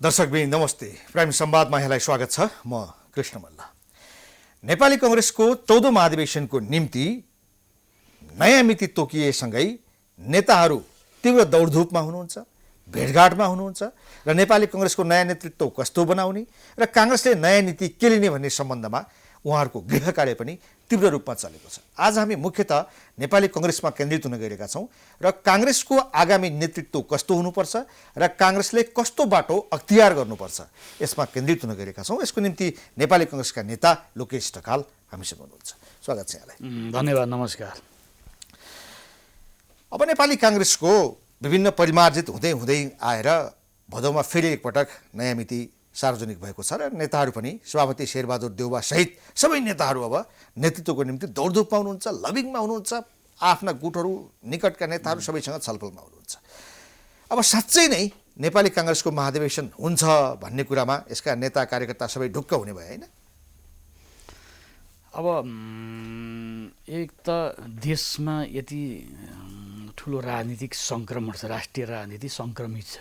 दर्शकबिन नमस्ते। प्राइम संवादमा यहाँलाई स्वागत छ। म कृष्ण मल्ल। नेपाली कांग्रेसको 14औं महाधिवेशनको निम्ति नयाँ मिति तोकिएसँगै नेताहरू तीव्र दौडधुपमा हुनुहुन्छ, भेटघाटमा हुनुहुन्छ र नेपाली कांग्रेसको नयाँ नेतृत्व कस्तो बनाउने र कांग्रेसले नयाँ नीति के लिने भन्ने सम्बन्धमा उहाँहरूको गृह कार्य पनि तीव्र रूपमा चलेको छ। आज हामी मुख्यतः नेपाली कांग्रेसमा केन्द्रित हुन गइरहेका छौँ र कांग्रेसको आगामी नेतृत्व कस्तो हुनुपर्छ र कांग्रेसले कस्तो बाटो अख्तियार गर्नुपर्छ यसमा केन्द्रित हुन गइरहेका छौँ। यसको निम्ति नेपाली कांग्रेसका नेता लोकेश ढकाल हामीसँग हुनुहुन्छ। स्वागत छ यहाँलाई। धन्यवाद, नमस्कार। अब नेपाली कांग्रेसको विभिन्न परिमार्जित हुँदै हुँदै आएर भदौमा फेरि एकपटक नयाँ मिति सार्वजनिक भएको छ र नेताहरू पनि सभापति शेरबहादुर देउवा सहित सबै नेताहरू अब नेतृत्वको निम्ति दौडधुपमा हुनुहुन्छ, लबिङमा हुनुहुन्छ, आफ्ना गुटहरू निकटका नेताहरू सबैसँग छलफलमा हुनुहुन्छ। अब साँच्चै नै नेपाली कांग्रेसको महाधिवेशन हुन्छ भन्ने कुरामा यसका नेता कार्यकर्ता सबै ढुक्क हुने भयो हैन? अब एक त देशमा यति ठुलो राजनीतिक सङ्क्रमण छ, राष्ट्रिय राजनीति सङ्क्रमित छ।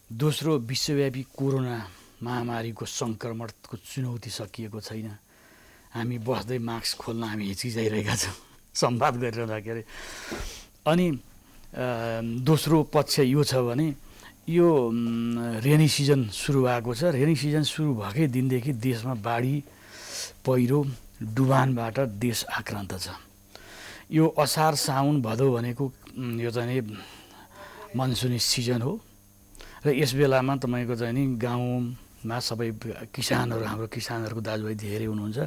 दोस्रो, विश्वव्यापी कोरोना महामारीको सङ्क्रमणको चुनौती सकिएको छैन। हामी बस्दै मास्क खोल्न हामी हिचकिचाइरहेका छौँ संवाद गरिरहँदाखेरि। अनि दोस्रो पक्ष यो छ भने यो रेनी सिजन सुरु भएको छ। रेनी सिजन सुरु भएकै दिनदेखि देशमा बाढी, पहिरो, डुबानबाट देश आक्रान्त छ। यो असार, साउन, भदौ भनेको यो चाहिँ मनसुनी सिजन हो र यस बेलामा तपाईँको चाहिँ नि गाउँमा सबै किसानहरू, हाम्रो किसानहरूको दाजुभाइ धेरै हुनुहुन्छ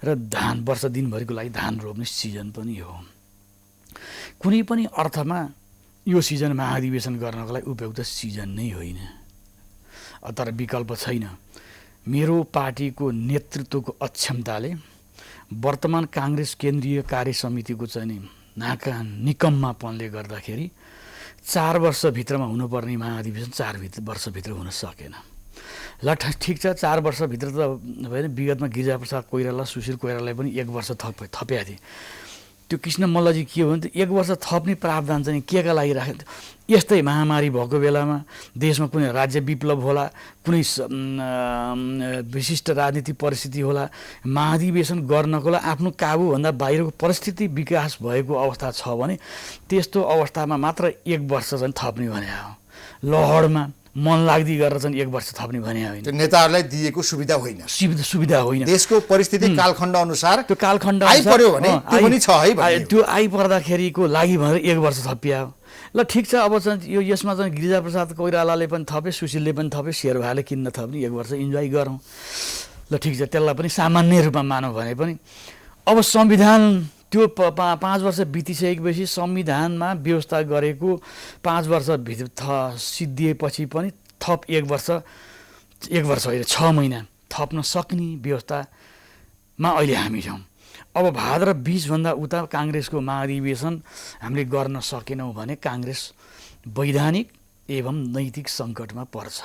र धान वर्ष दिनभरिको लागि धान रोप्ने सिजन पनि हो। कुनै पनि अर्थमा यो सिजन महाधिवेशन गर्नको लागि उपयुक्त सिजन नै होइन। तर विकल्प छैन। मेरो पार्टीको नेतृत्वको अक्षमताले वर्तमान कांग्रेस केन्द्रीय कार्य समितिको चाहिँ नि निकम्मापनले गर्दाखेरि 4 वर्षभित्रमा हुनुपर्ने महाधिवेशन 4 वर्षभित्र हुन सकेन। ल ठिक छ, 4 वर्षभित्र त होइन। विगतमा गिरिजाप्रसाद कोइराला, सुशील कोइरालालाई पनि 1 वर्ष थपेका थिए। त्यो कृष्ण मल्लजी के हो भने 1 वर्ष थप्ने प्रावधान चाहिँ केका लागि राखेको? यस्तै महामारी भएको बेलामा देशमा कुनै राज्य विप्लव होला, कुनै विशिष्ट राजनीतिक परिस्थिति होला, महाधिवेशन गर्नको लागि आफ्नो काबुभन्दा बाहिरको परिस्थिति विकास भएको अवस्था छ भने त्यस्तो अवस्थामा मात्र 1 वर्ष चाहिँ थप्ने भने हो। लहरमा मन लाग्दी गरेर चाहिँ 1 वर्ष थप्ने भने होइन। त्यो नेताहरूलाई दिएको सुविधा होइन। सुविधा होइन। देशको परिस्थिति कालखण्ड अनुसार त्यो कालखण्ड आइपर्यो भने त्यो पनि छ है। त्यो आइपर्दाखेरिको लागि भनेर 1 वर्ष थपिया। ल ठिक छ। अब चाहिँ यो यसमा चाहिँ गिरिजाप्रसाद कोइरालाले पनि थपे, सुशीलले पनि थपे, शेरबहाले किन्न थप्ने, 1 वर्ष इन्जोय गरौँ। ल ठिक छ, त्यसलाई पनि सामान्य रूपमा मानौँ भने पनि अब संविधान त्यो 5 वर्ष बितिसकेपछि संविधानमा व्यवस्था गरेको 5 वर्षभित्र सिद्धिएपछि पनि थप 1 वर्ष होइन 6 महिना थप्न सक्ने व्यवस्थामा अहिले हामी छौँ। अब भाद्र 20भन्दा उता काङ्ग्रेसको महाधिवेशन हामीले गर्न सकेनौँ भने काङ्ग्रेस वैधानिक एवं नैतिक सङ्कटमा पर्छ।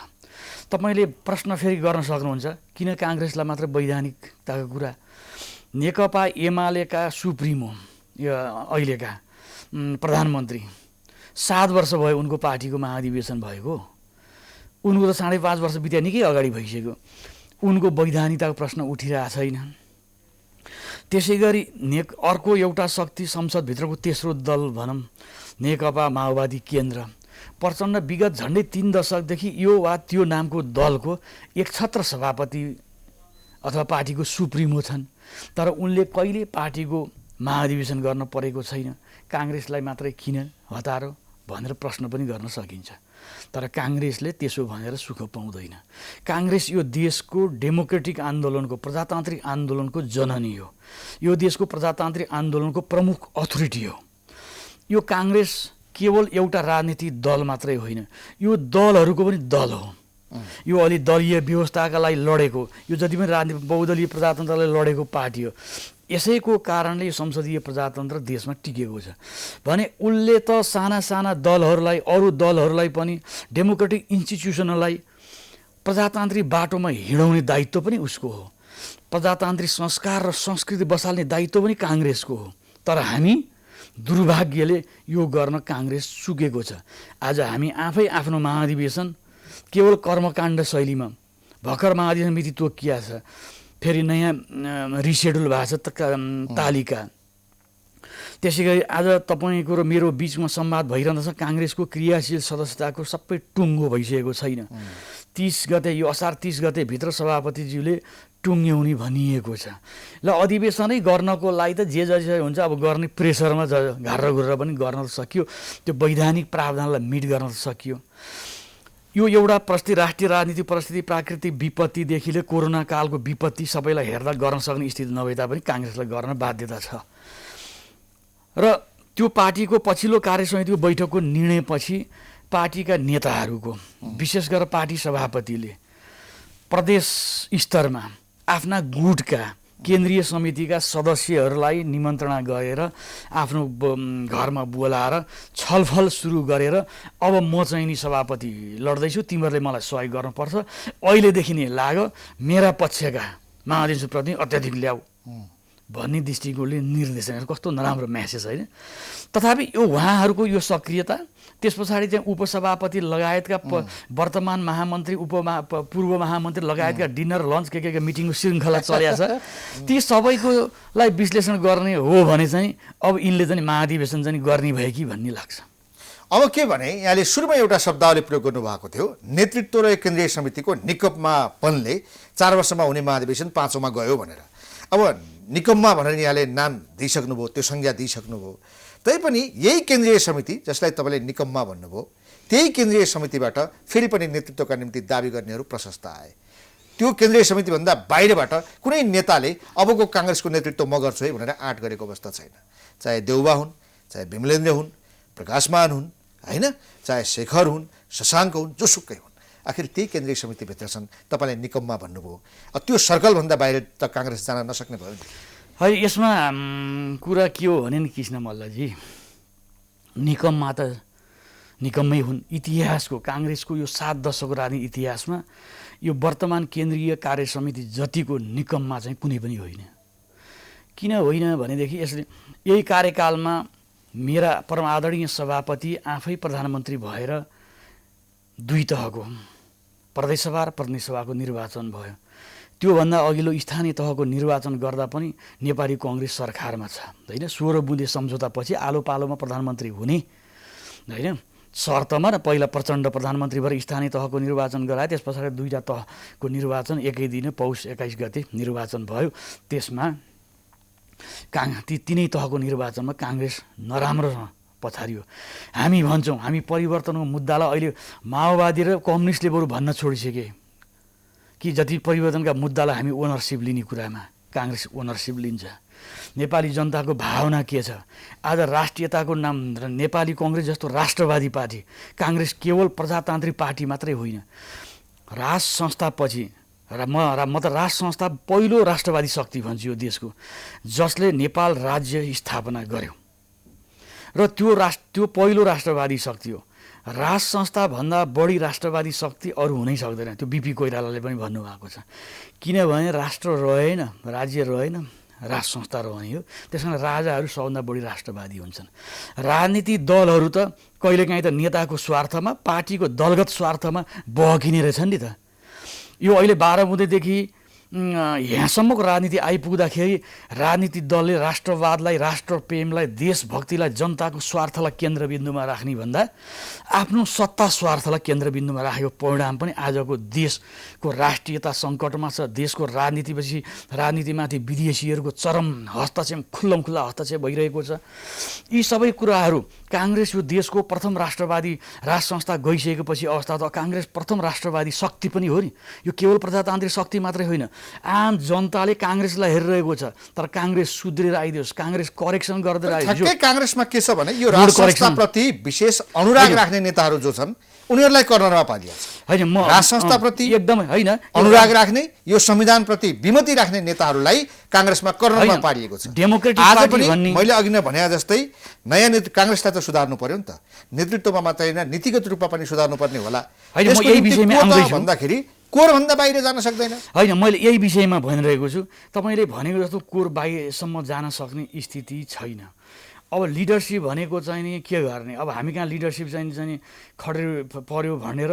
तपाईँले प्रश्न फेरि गर्न सक्नुहुन्छ, किन काङ्ग्रेसलाई मात्र वैधानिकताको कुरा? नेकपा एमालेका सुप्रिमो, यो अहिलेका प्रधानमन्त्री 7 वर्ष भयो उनको पार्टीको महाधिवेशन भएको। उनको त 5.5 वर्ष बित्या निकै अगाडि भइसक्यो। उनको वैधानिकताको प्रश्न उठिरहेको छैन। त्यसै गरी अर्को एउटा शक्ति संसदभित्रको तेस्रो दल भनौँ नेकपा माओवादी केन्द्र, प्रचण्ड विगत झन्डै 3 दशकदेखि यो वा त्यो नामको दलको एकछत्र सभापति अथवा पार्टीको सुप्रिमो छन्। तर उनले कहिले पार्टीको महाधिवेशन गर्न परेको छैन। काङ्ग्रेसलाई मात्रै किन हतारो भनेर प्रश्न पनि गर्न सकिन्छ। तर काङ्ग्रेसले त्यसो भनेर सुख पाउँदैन। काङ्ग्रेस यो देशको डेमोक्रेटिक आन्दोलनको, प्रजातान्त्रिक आन्दोलनको जननी हो। यो देशको प्रजातान्त्रिक आन्दोलनको प्रमुख अथोरिटी हो। यो काङ्ग्रेस केवल एउटा राजनीतिक दल मात्रै होइन, यो दलहरूको पनि दल हो। यो अलि दलीय व्यवस्थाका लागि लडेको, यो जति पनि राजनीतिक बहुदलीय प्रजातन्त्रलाई लडेको पार्टी हो। यसैको कारणले यो संसदीय प्रजातन्त्र देशमा टिकेको छ भने उसले त साना साना दलहरूलाई, अरू दलहरूलाई पनि डेमोक्रेटिक इन्स्टिट्युसनलाई प्रजातान्त्रिक बाटोमा हिँडाउने दायित्व पनि उसको हो। प्रजातान्त्रिक संस्कार र संस्कृति बसाल्ने दायित्व पनि काङ्ग्रेसको हो। तर हामी दुर्भाग्यले यो गर्न काङ्ग्रेस चुकेको छ। आज हामी आफै आफ्नो महाधिवेशन केवल कर्मकाण्ड शैलीमा भर्खर महाधिवेशन मिति तोकिया छ, फेरि नयाँ रिसेड्युल भएको छ तालिका। त्यसै गरी आज तपाईँको र मेरो बिचमा संवाद भइरहँदछ, काङ्ग्रेसको क्रियाशील सदस्यताको सबै टुङ्गो भइसकेको छैन। 30 गते यो असार 30 गतेभित्र सभापतिज्यूले टुङ्ग्याउने भनिएको छ। ल अधिवेशनै गर्नको लागि त जे जसो हुन्छ अब गर्ने प्रेसरमा घार्र घुरेर पनि गर्न त सकियो, त्यो वैधानिक प्रावधानलाई मिट गर्न त सकियो। यो एउटा राष्ट्रिय राजनीतिक परिस्थिति, प्राकृतिक विपत्तिदेखि लिएर कोरोना कालको विपत्ति सबैलाई हेर्दा गर्न सक्ने स्थिति नभए तापनि काङ्ग्रेसलाई गर्न बाध्यता छ। र त्यो पार्टीको पछिल्लो कार्यसमितिको बैठकको निर्णयपछि पार्टीका नेताहरूको, विशेष गरेर पार्टी सभापतिले प्रदेश स्तरमा आफ्ना गुटका केन्द्रीय समितिका सदस्यहरूलाई निमन्त्रणा गरेर आफ्नो घरमा बोलाएर छलफल सुरु गरेर अब म चाहिँ नि सभापति लड्दैछु, तिमीहरूले मलाई सहयोग गर्नुपर्छ, अहिलेदेखि नै लाग, मेरा पक्षका महाधिवेशनप्रति अत्याधिक ल्याऊ भन्ने दृष्टिकोणले निर्देशन। कस्तो नराम्रो म्यासेज होइन। तथापि यो उहाँहरूको यो सक्रियता, त्यस पछाडि चाहिँ उपसभापति लगायतका वर्तमान महामन्त्री, पूर्व महामन्त्री लगायतका डिनर लन्च के मिटिङको श्रृङ्खला चलेको छ, ती सबैकोलाई विश्लेषण गर्ने हो भने चाहिँ अब यिनले चाहिँ महाधिवेशन चाहिँ गर्ने भयो कि भन्ने लाग्छ। अब के भने यहाँले सुरुमा एउटा शब्दावली प्रयोग गर्नुभएको थियो, नेतृत्व र केन्द्रीय समितिको निकम्मापनले 4 वर्षमा हुने महाधिवेशन 5औँमा गयो भनेर। अब निकम्मा भनेर यहाँले नाम दिइसक्नुभयो, त्यो संज्ञा दिइसक्नुभयो, तैपनि यही केन्द्रीय समिति जसलाई तपाईँले निकम्मा भन्नुभयो, त्यही केन्द्रीय समितिबाट फेरि पनि नेतृत्वका निम्ति दाबी गर्नेहरू प्रशस्त आए। त्यो केन्द्रीय समितिभन्दा बाहिरबाट कुनै नेताले अबको काङ्ग्रेसको नेतृत्व म गर्छु है भनेर आँट गरेको अवस्था छैन। चाहे देउबा हुन्, चाहे विमलेन्द्र हुन्, प्रकाशमान हुन्, होइन, चाहे शेखर हुन्, शशाङ्क हुन्, जोसुकै हुन्, आखिर त्यही केन्द्रीय समितिभित्र छन्। तपाईँले निकम्मा भन्नुभयो, त्यो सर्कलभन्दा बाहिर त काङ्ग्रेस जान नसक्ने भयो नि। है यसमा कुरा के हो भने नि कृष्ण मल्लजी, निकम्मा त निकम्मै हुन्। इतिहासको काङ्ग्रेसको यो 7 दशकको राजनीतिक इतिहासमा यो वर्तमान केन्द्रीय कार्य समिति जतिको निकम्मा चाहिँ कुनै पनि होइन। किन होइन भनेदेखि यसले यही कार्यकालमा मेरा परम आदरणीय सभापति आफै प्रधानमन्त्री भएर 2 तहको प्रदेशसभा र प्रतिनिधि सभाको निर्वाचन भयो। त्योभन्दा अघिल्लो स्थानीय तहको निर्वाचन गर्दा पनि नेपाली कङ्ग्रेस सरकारमा छ, होइन। 16 बुँदे सम्झौतापछि आलो पालोमा प्रधानमन्त्री हुने, होइन, शर्तमा र पहिला प्रचण्ड प्रधानमन्त्री भएर स्थानीय तहको निर्वाचन गराए। त्यस पछाडि 2टा तहको निर्वाचन एकै दिन पौष 21 गते निर्वाचन भयो। त्यसमा तिनै तहको निर्वाचनमा काङ्ग्रेस नराम्रो पछारियो। हामी भन्छौँ हामी परिवर्तनको मुद्दालाई अहिले माओवादी र कम्युनिस्टले बरु भन्न छोडिसके कि जति परिवर्तनका मुद्दालाई हामी ओनरसिप लिने कुरामा काङ्ग्रेस ओनरसिप लिन्छ। नेपाली जनताको भावना के छ? आज राष्ट्रियताको नाम नेपाली कङ्ग्रेस जस्तो राष्ट्रवादी पार्टी, काङ्ग्रेस केवल प्रजातान्त्रिक पार्टी मात्रै होइन, राज संस्थापछि म त राज संस्था पहिलो राष्ट्रवादी शक्ति भन्छु यो देशको, जसले नेपाल राज्य स्थापना गर्यो र त्यो पहिलो राष्ट्रवादी शक्ति हो। राज संस्थाभन्दा बढी राष्ट्रवादी शक्ति अरू हुनै सक्दैन, त्यो बिपी कोइरालाले पनि भन्नुभएको छ। किनभने राष्ट्र रहेन, राज्य रहेन, राज संस्था रहने हो। त्यस कारण राजाहरू सबभन्दा बढी राष्ट्रवादी हुन्छन्। राजनीतिक दलहरू त कहिलेकाहीँ त नेताको स्वार्थमा, पार्टीको दलगत स्वार्थमा बहकिने रहेछन् नि त। यो अहिले 12 बुँदेदेखि यहाँसम्मको राजनीति आइपुग्दाखेरि राजनीतिक दलले राष्ट्रवादलाई, राष्ट्रप्रेमलाई, देशभक्तिलाई, जनताको स्वार्थलाई केन्द्रबिन्दुमा राख्ने भन्दा आफ्नो सत्ता स्वार्थलाई केन्द्रबिन्दुमा राखेको परिणाम पनि आजको देशको राष्ट्रियता सङ्कटमा छ। देशको राजनीतिमाथि विदेशीहरूको चरम हस्तक्षेप, खुल्लमखुल्ला हस्तक्षेप भइरहेको छ। यी सबै कुराहरू काङ्ग्रेस यो देशको प्रथम राष्ट्रवादी राज संस्था गइसकेपछि अवस्था त काङ्ग्रेस प्रथम राष्ट्रवादी शक्ति पनि हो नि। यो केवल प्रजातान्त्रिक शक्ति मात्रै होइन, आम जनताले काङ्ग्रेसलाई हेरिरहेको छ। तर काङ्ग्रेस सुध्रेर आइदियोस्, काङ्ग्रेस करेक्सन गर्दै आइदियोस्। ठ्याक्कै काङ्ग्रेसमा के छ भने यो राज संस्थाप्रति विशेष अनुराग राख्ने नेताहरू जो छन् उनीहरूलाई कर्नरमा पारिएको छ। होइन, म राज संस्थाप्रति एकदमै होइन अनुराग राख्ने, यो संविधानप्रति विमति राख्ने नेताहरूलाई काङ्ग्रेसमा कर्नरमा पारिएको छ। डेमोक्रेटिक आज पार्टी पनि भन्ने मैले अघि नै भने जस्तै नयाँ काङ्ग्रेसलाई त सुधार्नु पर्यो नि त, नेतृत्वमा मात्रै होइन नीतिगत रूपमा पनि सुधार्नु पर्ने होला। होइन, म यही विषयमा आउँदैछु भन्दाखेरि कोरभन्दा बाहिर जान सक्दैन। होइन, मैले यही विषयमा भनिरहेको छु। तपाईँले भनेको जस्तो कोर बाहिरसम्म जान सक्ने स्थिति छैन। अब लिडरसिप भनेको चाहिँ नि के गर्ने, अब हामी कहाँ लिडरसिप चाहिँ खडेर पर्यो भनेर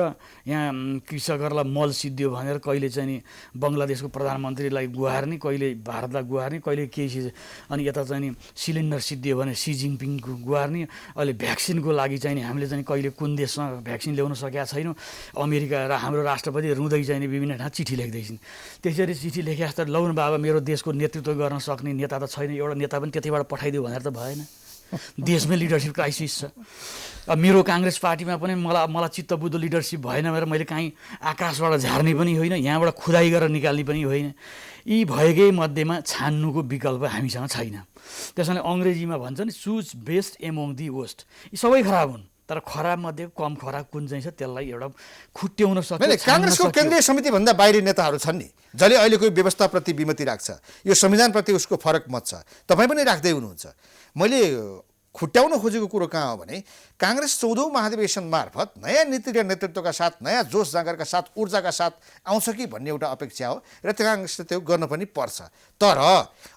यहाँ कृषकहरूलाई मल सिद्धियो भनेर कहिले चाहिँ नि बङ्गलादेशको प्रधानमन्त्रीलाई गुहार्ने, कहिले भारतलाई गुहार्ने, कहिले केही चिज, अनि यता चाहिँ नि सिलिन्डर सिद्धियो भने सी जिङपिङको गुहार्ने। अहिले भ्याक्सिनको लागि चाहिँ नि हामीले चाहिँ कहिले कुन देशमा भ्याक्सिन ल्याउन सकेका छैनौँ। अमेरिका र हाम्रो राष्ट्रपति रुँदै चाहिँ नि विभिन्न ठाउँ चिठी लेख्दैछन्। त्यसरी चिठी लेखे जस्तो लौ न बाबा मेरो देशको नेतृत्व गर्न सक्ने नेता त छैन, एउटा नेता पनि त्यतिबाट पठाइदियो भनेर त भएन। देशमै लिडरसिप क्राइसिस छ। अब मेरो काङ्ग्रेस पार्टीमा पनि मलाई चित्त बुझ्दो लिडरसिप भएन भनेर मैले काहीँ आकाशबाट झार्ने पनि होइन, यहाँबाट खुदाइ गरेर निकाल्ने पनि होइन। यी भएकै मध्येमा छान्नुको विकल्प हामीसँग छैन। त्यसैले अङ्ग्रेजीमा भन्छ नि choose best among the worst. यी सबै खराब हुन्, तर खराब मध्ये कम खराब कुन चाहिँ छ त्यसलाई एउटा खुट्ट्याउन सक्छ। काङ्ग्रेसको केन्द्रीय समितिभन्दा बाहिरी नेताहरू छन् नि, जसले अहिलेको व्यवस्थाप्रति विमति राख्छ, यो संविधानप्रति उसको फरक मत छ, तपाईँ पनि राख्दै हुनुहुन्छ। मैले खुट्याउन खोजेको कुरो कहाँ हो भने काङ्ग्रेस 14औं महाधिवेशन मार्फत नयाँ नीति र नेतृत्वका साथ, नयाँ जोस जाँगरका साथ, ऊर्जाका साथ आउँछ कि भन्ने एउटा अपेक्षा हो र काङ्ग्रेसले त्यो गर्न पनि पर्छ। तर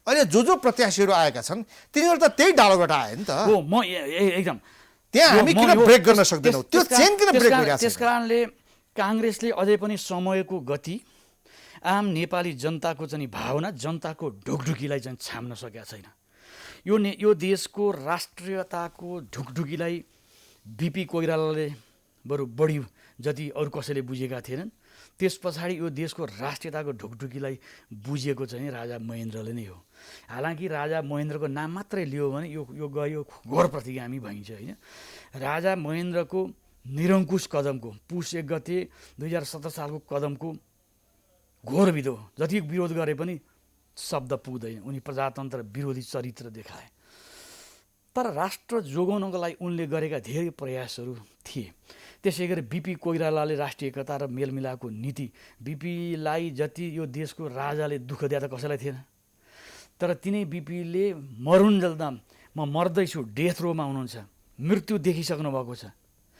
अहिले जो प्रत्याशीहरू आएका छन् तिनीहरू त त्यही डालोबाट आए नि त। हो, म एकदम त्यहाँ हामी किन ब्रेक गर्न सक्दैनौँ? त्यो चेन किन ब्रेक भइरहेको छ? त्यसकारणले काङ्ग्रेसले अझै पनि समयको गति, आम नेपाली जनताको चाहिँ भावना, जनताको ढुकढुकीलाई चाहिँ छाम्न सकेका छैन। यो देशको राष्ट्रियताको ढुकढुकीलाई बिपी कोइरालाले बढी जति अरू कसैले बुझेका थिएनन्। त्यस पछाडि यो देशको राष्ट्रियताको ढुकढुकीलाई बुझेको चाहिँ राजा महेन्द्रले नै हो। हालाकि राजा महेन्द्रको नाम मात्रै लियो भने यो गयो घोर प्रतिगामी भइन्छ होइन। राजा महेन्द्रको निरङ्कुश कदमको पुस 1 गते 2017 सालको कदमको घोर विरोध, जति विरोध गरे पनि शब्द पुग्दैन। उनी प्रजातन्त्र विरोधी चरित्र देखाए। तर राष्ट्र जोगाउनको लागि उनले गरेका धेरै प्रयासहरू थिए। त्यसै गरी बिपी कोइरालाले राष्ट्रिय एकता र मेलमिलापको नीति, बिपीलाई जति यो देशको राजाले दुःख दिए त कसैलाई थिएन। तर तिनै बिपीले मरुन्जेलदा म मर्दैछु डेथ रोमा हुनुहुन्छ, मृत्यु देखिसक्नु भएको छ।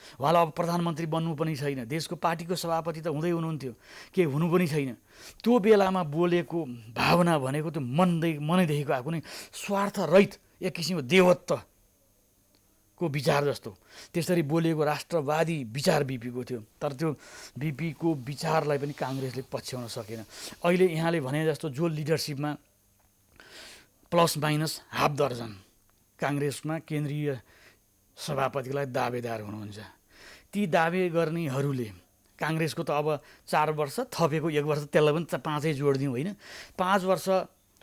उहाँलाई अब प्रधानमन्त्री बन्नु पनि छैन, देशको पार्टीको सभापति त हुँदै हुनुहुन्थ्यो, केही हुनु पनि छैन। त्यो बेलामा बोलेको भावना भनेको त्यो मनैदेखिको आएको कुनै स्वार्थ रहित एक किसिमको देवत्वको विचार जस्तो त्यसरी बोलेको राष्ट्रवादी विचार बिपीको थियो। तर त्यो बिपीको विचारलाई पनि काङ्ग्रेसले पछ्याउन सकेन। अहिले यहाँले भने जस्तो जो लिडरसिपमा प्लस माइनस हाफ दर्जन काङ्ग्रेसमा केन्द्रीय सभापतिको लागि दावेदार हुनुहुन्छ। ती दावे गर्नेहरूले काङ्ग्रेसको त अब 4 वर्ष थपेको 1 वर्ष त्यसलाई पनि 5 जोडिदिउँ होइन, 5 वर्ष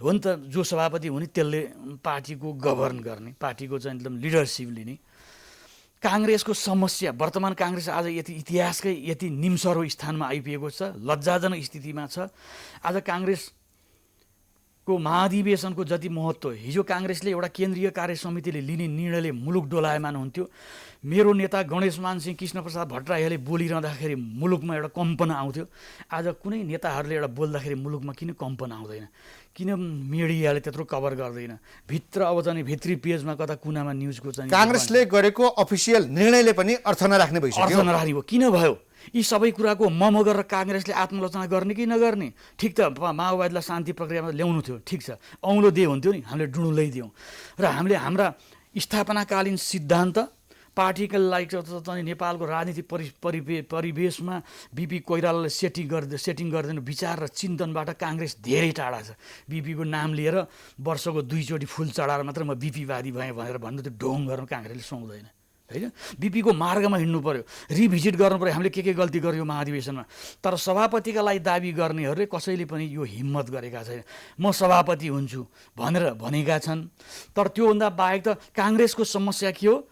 हो नि त जो सभापति हुने त्यसले पार्टीको गभर्न गर्ने, पार्टीको चाहिँ एकदम लिडरसिप लिने। काङ्ग्रेसको समस्या वर्तमान काङ्ग्रेस आज यति इतिहासकै यति निम्सरो स्थानमा आइपुगेको छ, लज्जाजनक स्थितिमा छ। आज काङ्ग्रेसको महाधिवेशनको जति महत्त्व, हिजो काङ्ग्रेसले एउटा केन्द्रीय कार्य समितिले लिने निर्णयले मुलुक डोलायमान हुन्थ्यो। मेरो नेता गणेशमान सिंह कृष्णप्रसाद भट्टराईले बोलिरहँदाखेरि मुलुकमा एउटा कम्पन आउँथ्यो। आज कुनै नेताहरूले एउटा बोल्दाखेरि मुलुकमा किन कम्पन आउँदैन? किन मिडियाले त्यत्रो कभर गर्दैन? भित्र अब चाहिँ भित्री पेजमा कता कुनामा न्युजको चाहिँ काङ्ग्रेसले गरेको अफिसियल निर्णयले पनि अर्थ नराख्ने भइसक्यो। अर्थ नराख्ने भयो। किन भयो? यी सबै कुराको मम गरेर काङ्ग्रेसले आत्मलोचना गर्ने कि नगर्ने? ठिक त माओवादीलाई शान्ति प्रक्रियामा ल्याउनु थियो, ठिक छ, औँलो दे हुन्थ्यो नि, हामीले डुँडुलै दियौँ। र हामीले हाम्रा स्थापनाकालीन सिद्धान्त पार्टीका लागि चाहिँ नेपालको राजनीतिक परिवेशमा बिपी कोइरालाले सेटिङ गरिदिनु विचार र चिन्तनबाट काङ्ग्रेस धेरै टाढा छ। बिपीको नाम लिएर वर्षको 2 चोटि फुल चढाएर मात्र म बिपीवादी भएँ भनेर भन्नु त्यो ढोङ गर्न काङ्ग्रेसले सुहाउँदैन होइन। बिपीको मार्गमा हिँड्नु पर्यो, रिभिजिट गर्नु पर्यो हामीले के गल्ती गर्यो महाधिवेशनमा। तर सभापतिका लागि दाबी गर्नेहरूले कसैले पनि यो हिम्मत गरेका छैन। म सभापति हुन्छु भनेर भनेका छन्। तर त्योभन्दा बाहेक त काङ्ग्रेसको समस्या के हो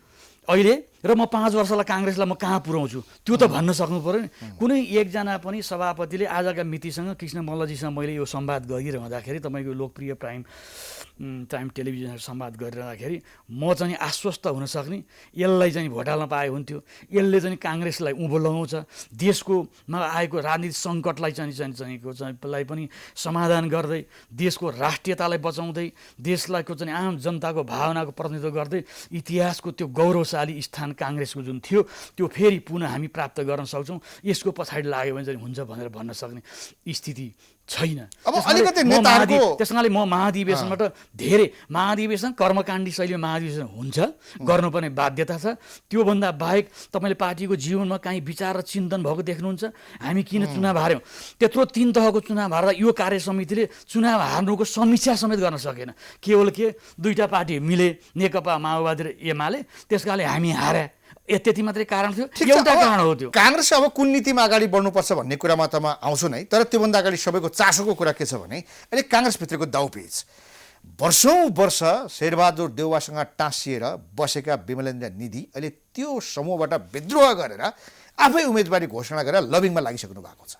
अहिले, र म 5 वर्षलाई काङ्ग्रेसलाई म कहाँ पुर्याउँछु त्यो त भन्न सक्नु पऱ्यो नि। कुनै एकजना पनि सभापतिले आजका मितिसँग कृष्ण मल्लजीसँग मैले यो संवाद गरिरहँदाखेरि, तपाईँको लोकप्रिय टाइम टेलिभिजन संवाद गरिरहँदाखेरि म चाहिँ आश्वस्त हुन सक्ने, यसलाई चाहिँ घोटाल्न पाए हुन्थ्यो, यसले चाहिँ काङ्ग्रेसलाई उँभो लगाउँछ, देशकोमा आएको राजनीतिक सङ्कटलाई चाहिँ पनि समाधान गर्दै, देशको राष्ट्रियतालाई बचाउँदै, देशलाई चाहिँ आम जनताको भावनाको प्रतिनिधित्व गर्दै इतिहासको त्यो गौरवशाली स्थान काङ्ग्रेसको जुन थियो त्यो फेरि पुनः हामी प्राप्त गर्न सक्छौँ। यसको पछाडि लाग्यो भने चाहिँ हुन्छ भनेर भन्न सक्ने स्थिति छैन। अब अलिकति नेताहरूको त्यसकारणले म महाधिवेशनबाट धेरै महाधिवेशन कर्मकाण्डी शैलीमा महाधिवेशन हुन्छ, गर्नुपर्ने बाध्यता छ। त्योभन्दा बाहेक तपाईँले पार्टीको जीवनमा काहीँ विचार र चिन्तन भएको देख्नुहुन्छ? हामी किन चुनाव हार्यौँ? त्यत्रो 3 तहको चुनाव हार्दा यो कार्य समितिले चुनाव हार्नुको समीक्षा समेत गर्न सकेन। केवल के 2टा पार्टी मिले, नेकपा माओवादी र एमाले, त्यसकारणले हामी हारे, त्यति मात्रै कारण थियो। एउटा कारण हो त्यो। काङ्ग्रेस अब कुन नीतिमा अगाडि बढ्नुपर्छ भन्ने कुरामा त म आउँछु नै, तर त्योभन्दा अगाडि सबैको चासोको कुरा के छ भने अहिले काङ्ग्रेसभित्रको दाउपेच। वर्षौँ वर्ष शेरबहादुर देउवासँग टाँसिएर बसेका विमलेन्द्र निधि अहिले त्यो समूहबाट विद्रोह गरेर आफै उम्मेदवारी घोषणा गरेर लबिङमा लागिसक्नु भएको छ।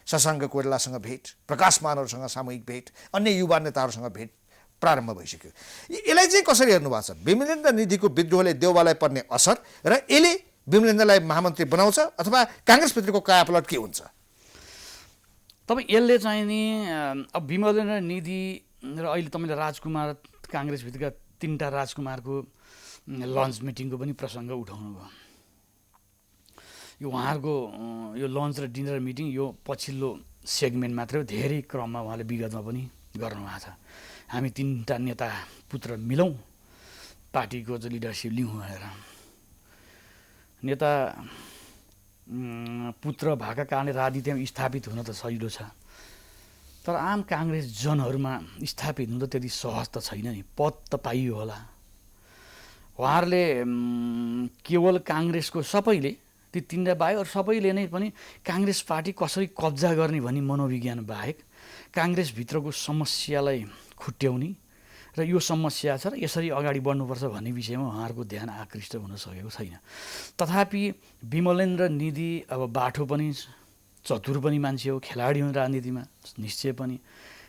शशाङ्क कोइरालासँग भेट, प्रकाश मानवसँग सामूहिक भेट, अन्य युवा नेताहरूसँग भेट प्रारम्भ भइसक्यो। यसलाई चाहिँ कसरी हेर्नु भएको छ? विमलेन्द्र निधिको विद्रोहले देउवालाई पर्ने असर र यसले विमलेन्द्रलाई महामन्त्री बनाउँछ अथवा काङ्ग्रेसभित्रको कायापलट के हुन्छ? तपाईँ यसले चाहिँ नि अब विमलेन्द्र निधि र अहिले तपाईँले राजकुमार, काङ्ग्रेसभित्रका 3टा राजकुमारको लन्च मिटिङको पनि प्रसङ्ग उठाउनु भयो। यो उहाँहरूको यो लन्च र डिनर मिटिङ यो पछिल्लो सेगमेन्ट मात्रै हो, धेरै क्रममा उहाँले विगतमा पनि गर्नुभएको छ। हामी 3टा नेता पुत्र मिलौँ, पार्टीको चाहिँ लिडरसिप लिउँ भनेर। नेता पुत्र भएका कारणले राजनीतिमा स्थापित हुन त सजिलो छ, तर आम काङ्ग्रेस जनहरूमा स्थापित हुन त त्यति सहज त छैन नि। पद त पाइयो होला। उहाँहरूले केवल काङ्ग्रेसको सबैले, ती 3टा बाहेक अरू सबैले नै पनि काङ्ग्रेस पार्टी कसरी कब्जा गर्ने भन्ने मनोविज्ञान बाहेक काङ्ग्रेसभित्रको समस्यालाई खुट्याउने र यो समस्या छ र यसरी अगाडि बढ्नुपर्छ भन्ने विषयमा उहाँहरूको ध्यान आकृष्ट हुन सकेको छैन। तथापि विमलेन्द्र निधि अब बाठो पनि, चतुर पनि मान्छे हो, खेलाडी हुन् राजनीतिमा, निश्चय पनि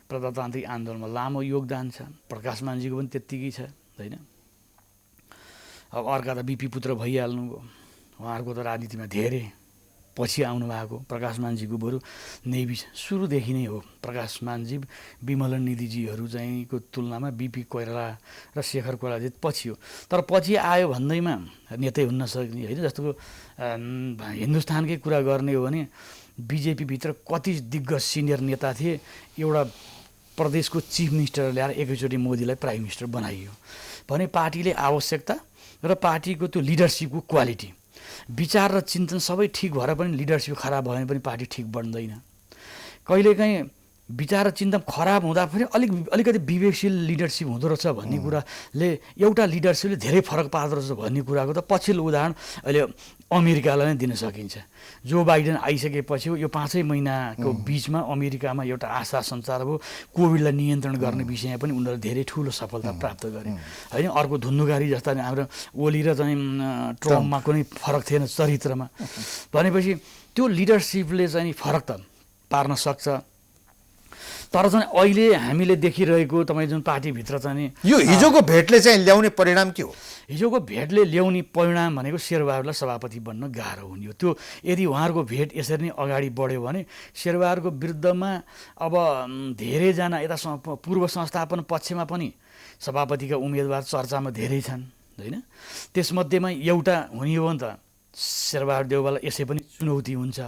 प्रजातान्त्रिक आन्दोलनमा लामो योगदान छ। प्रकाश मानजीको पनि त्यत्तिकै छ, होइन? अब अर्का त बिपी पुत्र भइहाल्नुभयो, उहाँहरूको त राजनीतिमा धेरै पछि आउनु भएको। प्रकाश मानजीको बरु नेभी सुरुदेखि नै हो। प्रकाश मानजी, विमल निधिजीहरू चाहिँ को तुलनामा बिपी कोइराला र शेखर कोइराला चाहिँ पछि हो। तर पछि आयो भन्दैमा नेतै हुन सक्ने, होइन? जस्तो हिन्दुस्तानकै कुरा गर्ने हो भने बिजेपीभित्र कति दिग्गज सिनियर नेता थिए, एउटा प्रदेशको चिफ मिनिस्टर ल्याएर एकैचोटि मोदीलाई प्राइम मिनिस्टर बनाइयो भने पार्टीले आवश्यकता र पार्टीको त्यो लिडरसिपको क्वालिटी, विचार र चिन्तन सबै ठिक भएर पनि लिडरसिप खराब भयो भने पनि पार्टी ठिक बन्दैन। कहिलेकाहीँ विचार र चिन्तन खराब हुँदा पनि अलिकति विवेकशील लिडरसिप हुँदो रहेछ भन्ने कुराले, एउटा लिडरसिपले धेरै फरक पार्दो रहेछ भन्ने कुराको त पछिल्लो उदाहरण अहिले अमेरिकालाई नै दिन सकिन्छ। जो बाइडेन आइसकेपछि यो 5 महिनाको बिचमा अमेरिकामा एउटा आशा सञ्चार भयो, कोभिडलाई नियन्त्रण गर्ने विषयमा पनि उनीहरूले धेरै ठुलो सफलता प्राप्त गरे, होइन? अर्को धुन्धुगारी जस्ता हाम्रो ओली र चाहिँ ट्रम्पमा कुनै फरक थिएन चरित्रमा। भनेपछि त्यो लिडरसिपले चाहिँ फरक त पार्न सक्छ। तर चाहिँ अहिले हामीले देखिरहेको तपाईँ जुन पार्टीभित्र चाहिँ यो हिजोको भेटले चाहिँ ल्याउने परिणाम के हो? हिजोको भेटले ल्याउने परिणाम भनेको शेरबहादुरलाई सभापति बन्न गाह्रो हुने हो। त्यो यदि उहाँहरूको भेट यसरी नै अगाडि बढ्यो भने शेरबहादुरको विरुद्धमा अब धेरैजना यता पूर्व संस्थापन पक्षमा पनि सभापतिका उम्मेदवार चर्चामा धेरै छन्, होइन? त्यसमध्येमा एउटा हुने हो भने त शेरबहादुर देउवालाई यसै पनि चुनौती हुन्छ।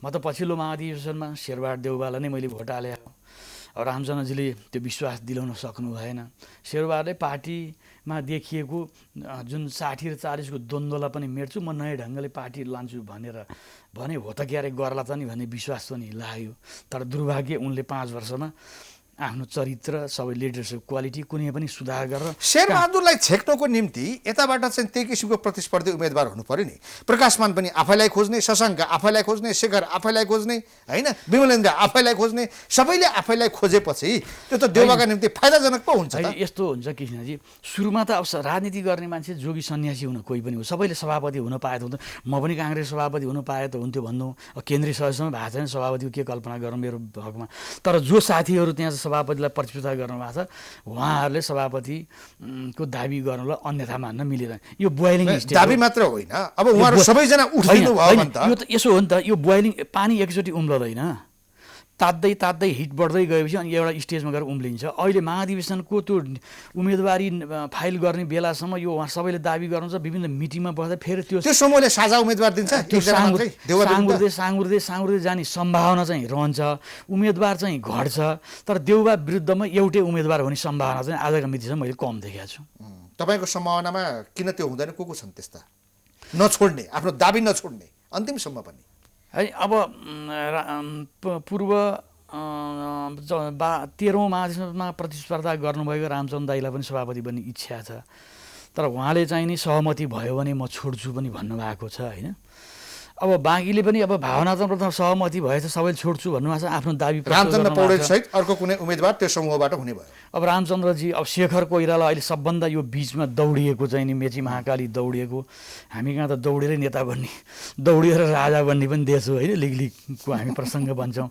म त पछिल्लो महाधिवेशनमा शेरबहादुर देउवालाई नै मैले भोट हाले। अब रामचन्द्रजीले त्यो विश्वास दिलाउन सक्नु भएन। शेरबहादुरले पार्टीमा देखिएको जुन 60 र 40 को द्वन्द्वलाई पनि मेट्छु, म नयाँ ढङ्गले पार्टी लान्छु भनेर भने हो त क्यारे गर्ला त नि भन्ने विश्वास पनि लाग्यो। तर दुर्भाग्य उनले 5 वर्षमा आफ्नो चरित्र, सबै लिडरसिप क्वालिटी कुनै पनि सुधार गरेर शेरबहादुरलाई छेक्नको निम्ति यताबाट चाहिँ त्यही किसिमको प्रतिस्पर्धी उम्मेदवार हुनु पर्यो नि। प्रकाशमान पनि आफैलाई खोज्ने, शशाङ्क आफैलाई खोज्ने, शेखर आफैलाई खोज्ने, होइन? विमलेन्द्र आफैलाई खोज्ने, सबैले आफैलाई खोजेपछि त्यो त देउवाका निम्ति फाइदाजनक पो हुन्छ। यस्तो हुन्छ कृष्णजी, सुरुमा त अब राजनीति गर्ने मान्छे जोगी सन्यासी हुन कोही पनि हो, सबैले सभापति हुन पाए त हुन्थ्यो। म पनि काङ्ग्रेस सभापति हुन पाए त हुन्थ्यो भन्नु, केन्द्रीय सदस्यमा भएको छैन, सभापतिको के कल्पना गरौँ मेरो हकमा। तर जो साथीहरू त्यहाँ सभापतिलाई प्रतिस्पर्धा गर्नुभएको छ, उहाँहरूले सभापतिको दाबी गर्नुलाई अन्यथा मान्न मिलेन। यो बोइलिङ दाबी मात्र होइन, अब उहाँहरू सबैजना उठ्दिनु भयो भने त यो त यसो हो नि त, यो बोइलिङ पानी एकचोटि उम्लदैन, तात्दै हिट बढ्दै गएपछि अनि एउटा स्टेजमा गएर उम्लिन्छ। अहिले महाधिवेशनको त्यो उम्मेदवारी फाइल गर्ने बेलासम्म यो उहाँ सबैले दाबी गर्नुहुन्छ, विभिन्न मिटिङमा बस्दा फेरि त्यो समूहले साझा उम्मेदवार दिन्छ, त्यो साङ्गुर्दै जाने सम्भावना चाहिँ रहन्छ, उम्मेदवार चाहिँ घट्छ। तर देउबा विरुद्धमा एउटै उम्मेदवार हुने सम्भावना चाहिँ आजका मितिसम्म मैले कम देखेको छु। तपाईँको सम्भावनामा किन त्यो हुँदैन? को छन् त्यस्ता नछोड्ने, आफ्नो दाबी नछोड्ने अन्तिमसम्म पनि? है अब पूर्व 13औं महाधिवेशनमा प्रतिस्पर्धा गर्नुभएको रामचन्द्र दाईलाई पनि सभापति बन्ने इच्छा छ, तर उहाँले चाहिँ नि सहमति भयो भने म छोड्छु पनि भन्नुभएको छ होइन। अब बाँकीले पनि अब भावनात्मक रूपमा सहमति भएछ, सबैले छोड्छु भन्नुभएको छ, आफ्नो दाबी रामचन्द्र पौडेल सहित अर्को कुनै उम्मेदवार त्यो समूहबाट हुने भयो। अब रामचन्द्रजी, अब शेखर कोइराला अहिले सबभन्दा यो बिचमा दौडिएको चाहिँ नि मेची महाकाली दौडिएको, हामी कहाँ त दौडेरै नेता बन्ने, दौडिएर राजा बन्ने पनि देश हो होइन, लिगको हामी प्रसङ्ग भन्छौँ।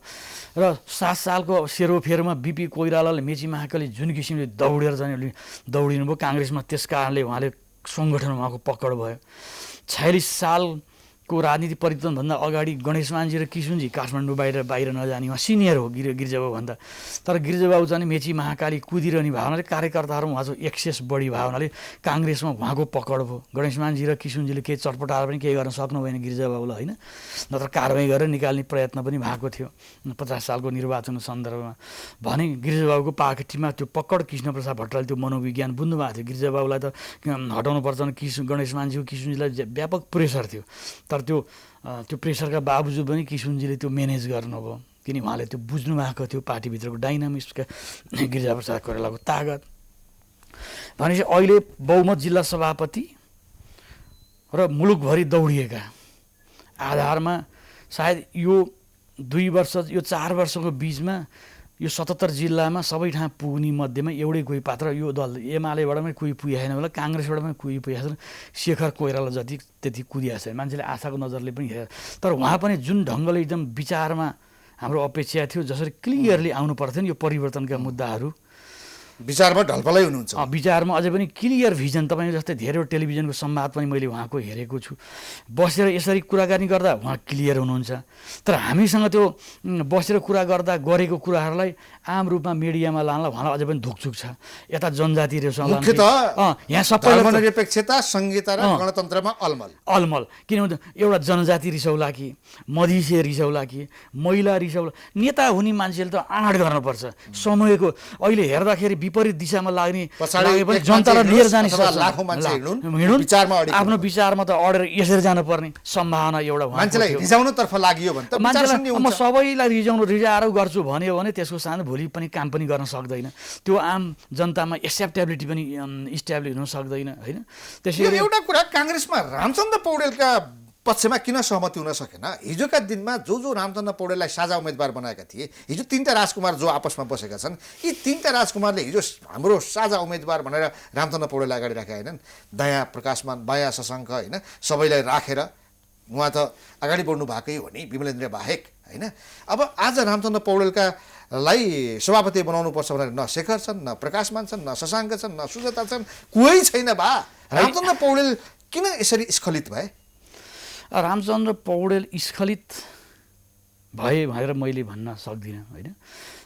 र 7 सालको सेरोफेरोमा बिपी कोइरालाले मेची महाकाली जुन किसिमले दौडेर चाहिँ दौडिनु भयो काङ्ग्रेसमा, त्यस कारणले उहाँले सङ्गठनमा उहाँको पकड भयो। 46 सालको राजनीति परिवर्तनभन्दा अगाडि गणेश मान्जी र किसुनजी काठमाडौँ बाहिर नजाने, उहाँ सिनियर हो गिरिजाबाबु भन्दा, तर गिरिजाबाबु चाहिँ मेची महाकाली कुदिरहने भावनाले कार्यकर्ताहरू उहाँको एक्सेस बढी भावनाले काङ्ग्रेसमा उहाँको पकड भयो। गणेश मान्जी र किसुनजीले केही चटपटाएर पनि केही गर्न सक्नु भएन गिरिजाबाबुलाई होइन, नत्र कारवाही गरेर निकाल्ने प्रयत्न पनि भएको थियो 50 सालको निर्वाचनको सन्दर्भमा। भने गिरिजाबाबुको पार्टीमा त्यो पकड कृष्णप्रसाद भट्टराईले त्यो मनोविज्ञान बुझ्नु भएको थियो, गिरिजाबाबुलाई त हटाउनुपर्छ भने गणेश मान्जीको किसुनजीलाई व्यापक प्रेसर थियो, तर त्यो प्रेसरका बावजुद पनि किसुनजीले त्यो म्यानेज गर्नुभयो, किन उहाँले त्यो बुझ्नु भएको थियो पार्टीभित्रको डाइनामिक्सका गिरिजाप्रसाद कोइरालाको तागत। भनेपछि अहिले बहुमत जिल्ला सभापति र मुलुकभरि दौडिएका आधारमा सायद यो 2 वर्ष, यो 4 वर्षको बिचमा यो 77 जिल्लामा सबै ठाउँ पुग्ने मध्येमा एउटै कोही पात्र यो दल एमालेबाट पनि कोही पुगेको छैन होला, काङ्ग्रेसबाट पनि कोही पुगेको छैन, शेखर कोइराला जति त्यति कुदिएको छैन, मान्छेले आशाको नजरले पनि हेरे। तर उहाँ पनि जुन ढङ्गले एकदम विचारमा हाम्रो अपेक्षा थियो, जसरी क्लियरली आउनु पर्थ्यो नि यो परिवर्तनका मुद्दाहरू, विचारमा ढलफलै हुनुहुन्छ। विचारमा अझै पनि क्लियर भिजन, तपाईँ जस्तै धेरै टेलिभिजनको संवाद पनि मैले उहाँको हेरेको छु, बसेर यसरी कुराकानी गर्दा उहाँ क्लियर हुनुहुन्छ। तर हामीसँग त्यो बसेर कुरा गर्दा गरेको कुराहरूलाई आम रूपमा मिडियामा लानलाई उहाँलाई अझै पनि धुकचुक छ। यता जनजाति यहाँ सबै धर्मनिरपेक्षता, संहिता र गणतन्त्रमा अलमल किनभने एउटा जनजाति रिसौला कि, मधेसी रिसौला कि, महिला रिसौला, नेता हुने मान्छेले त आँट गर्नुपर्छ। समयको अहिले हेर्दाखेरि विपरीत दिशामा लाग्ने पनि जनतालाई लिएर जाने आफ्नो विचारमा त अडेर यसरी जानुपर्ने सम्भावना एउटा मान्छेलाई रिजाउनुतर्फ लाग्यो भने त म सबैलाई रिजाएर गर्छु भन्यो भने त्यसको सानो भोलि पनि काम पनि गर्न सक्दैन, त्यो आम जनतामा एक्सेप्टेबिलिटी पनि इस्ट्याब्लिस हुन सक्दैन होइन। त्यसैले एउटा कुरा, काङ्ग्रेसमा रामचन्द्र पौडेलका पक्षमा किन सहमति हुन सकेन? हिजोका दिनमा जो रामचन्द्र पौडेललाई साझा उम्मेदवार बनाएका थिए, हिजो 3टा राजकुमार जो आपसमा बसेका छन्, यी 3टा राजकुमारले हिजो हाम्रो साझा उम्मेदवार भनेर रामचन्द्र पौडेललाई अगाडि राखेका हैनन्। दया प्रकाशमान, बाया शशाङ्क होइन, सबैलाई राखेर उहाँ त अगाडि बढ्नु भएकै हो नि विमलेन्द्र बाहेक होइन। अब आज रामचन्द्र पौडेलकालाई सभापति बनाउनु पर्छ भनेर न शेखर छन्, न प्रकाशमान छन्, न शशाङ्क छन्, न सुजाता छन्, कोही छैन बा। रामचन्द्र पौडेल किन यसरी स्खलित भए? रामचन्द्र पौडेल स्खलित भए भनेर मैले भन्न सक्दिनँ होइन।